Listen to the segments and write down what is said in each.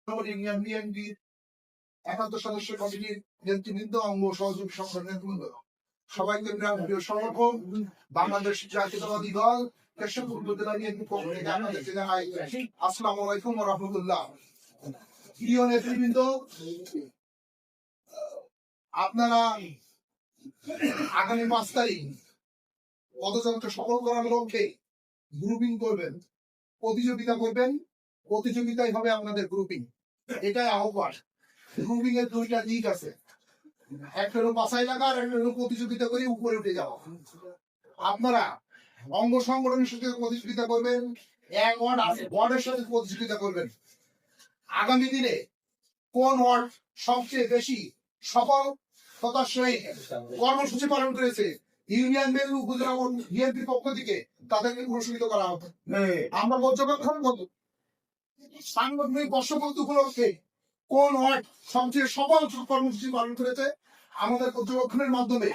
Union বিএনপির একান্ত সদস্য কমিটির নেতৃবৃন্দ, অঙ্গ সহযোগী সংগঠনের নেতৃবৃন্দ, সবাইকে প্রিয় সমর্থক বাংলাদেশ জাতীয়তাবাদী দল কেশবপুর উপজেলা বিএনপির পক্ষ থেকে আপনাদেরকে জানাই আসসালামু আলাইকুম ওয়া রাহমাতুল্লাহ। প্রিয় নেতৃবৃন্দ, আপনারা আগামী 5 তারিখ পদযাত্রা সফল করার লক্ষ্যে গ্রুপিং করবেন, প্রতিযোগিতা করবেন। প্রতিযোগিতায় হবে আপনাদের গ্রুপিং, এটাই আহ্বান। গ্রুপিং এর দুইটা দিক আছে, একটা হলো বাছাই লাগা আর একটা হলো প্রতিযোগিতা করে উপরে উঠে যাওয়া। আপনারা অঙ্গ সংগঠনের সাথে প্রতিযোগিতা করবেন, এক ওয়ার্ডের সাথে প্রতিযোগিতা করবেন। আগামী দিনে কোন ওয়ার্ড সবচেয়ে বেশি সফলতার সহিত কর্মসূচি পালন করেছে ইউনিয়ন উপজেলা বিএনপির পক্ষ থেকে তাদেরকে পুরস্কৃত করা হবে। আমরা পর্যবেক্ষণ করব সাংগঠনিক বর্ষপূর্তি উপলক্ষে কোন ওয়ার্ড সবচেয়ে সফল কর্মসূচি পালন করেছে। আমাদের পর্যবেক্ষণের মাধ্যমে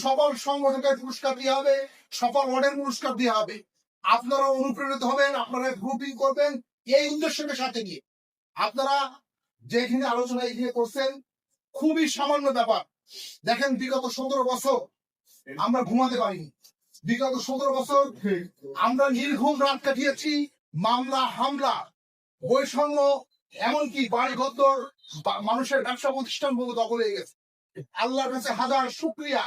সফল সংগঠনের পুরস্কার দেওয়া হবে, সফল ওয়ার্ডের পুরস্কার দেওয়া হবে। আপনারা অনুপ্রেরিত হবেন, আপনারা গ্রুপিং করবেন এই উদ্দেশ্যকে সাথে নিয়ে। আপনারা যেখানে আলোচনা এগিয়ে করছেন খুবই সামান্য ব্যাপার। দেখেন, বিগত 17 বছর আমরা ঘুমাতে পারিনি। বিগত 17 বছর আমরা নির্ঘুম রাত কাটিয়েছি। মামলা, হামলা, বৈষম্য, এমনকি বাড়ি ঘর মানুষের ব্যবসা প্রতিষ্ঠান দখল হয়ে গেছে। আল্লাহর কাছে হাজার শুকরিয়া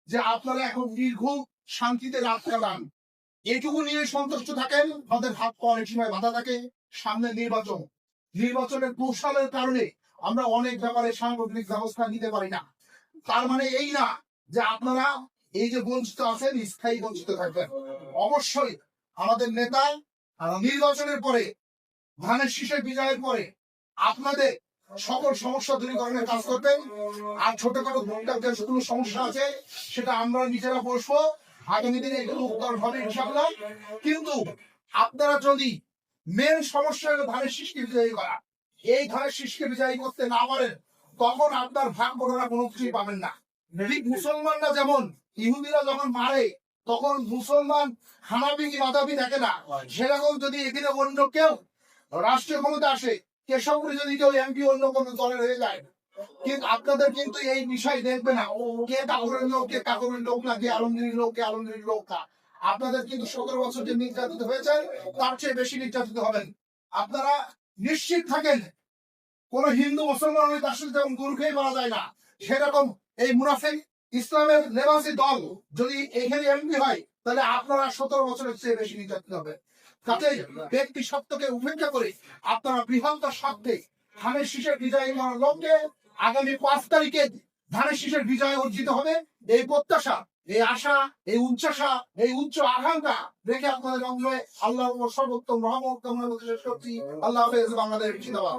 যে আপনারা এখন নির্ঘুম শান্তিতে রাত কাটান। এটুকু নিয়ে সন্তুষ্ট থাকেন। আমাদের হাত পা অনেক সময় বাধা থাকে। সামনে নির্বাচনের কৌশলের কারণে আমরা অনেক ব্যাপারে সাংগঠনিক ব্যবস্থা নিতে পারি না। তার মানে এই না যে আপনারা এই যে বঞ্চিত আছেন স্থায়ী বঞ্চিত থাকবেন। অবশ্যই আমাদের নেতা নির্বাচনের পরে, ধানের শীষের বিজয়ের পরে আপনাদের সকল সমস্যা দূরীকরণের কাজ করবেন। আর ছোটখাটো কোনো সমস্যা আছে সেটা আমরা নিজেরা বসবো, আগামী দিনে এগুলো উত্তর হবে ইনশাআল্লাহ। কিন্তু আপনারা যদি মেন সমস্যা হলো ধানের শীষকে বিজয়ী করা, এই ধানের শীষকে বিজয়ী করতে না পারেন তখন আপনার ভাগ বড়রা কোনো কিছুই পাবেন না। ঠিক মুসলমানরা যেমন ইহুদিরা যখন মারে তখন মুসলমান হানাবি কি মাদাবি দেখে না, সেরকম যদি এখানে অন্য কেউ রাষ্ট্রীয় ক্ষমতা আসে, কেশবপুরে যদি কেউ এমপি অন্য কোনো দলের হয়ে যায়, কিন্তু আপনাদের কিন্তু এই বিষয় দেখবে না কে কাকুরের লোক, কে কাকুরের লোক না, কে আলমগীরের লোক, কে আলমগীরের লোক না। আপনাদের কিন্তু 17 বছর যে নির্যাতিত হয়েছে তার চেয়ে বেশি নির্যাতিত হবেন। আপনারা নিশ্চিত থাকেন, কোন হিন্দু মুসলমান তার সাথে যেমন গরু খেয়ে মারা যায় না, সেরকম এই মুনাফিক ইসলামের লেবাসী দল যদি এখানে এমপি হয় তাহলে আপনারা 17 বছরের চেয়ে বেশি নির্যাতিত হবে। তাতে ব্যক্তি সত্যকে উপেক্ষা করে আপনারা বৃহত্তর স্বার্থে ধানের শীষের বিজয় করার লক্ষ্যে আগামী 5 তারিখে ধানের শীষের বিজয় অর্জিত হবে। এই প্রত্যাশা, এই আশা, এই উচ্চাসা, এই উচ্চ আকাঙ্ক্ষা রেখে আপনাদের অঙ্গে আল্লাহ সর্বোত্তম রহমত কামনা করতে শেষ করছি। আল্লাহ হাফেজ। বাংলাদেশ জিন্দাবাদ।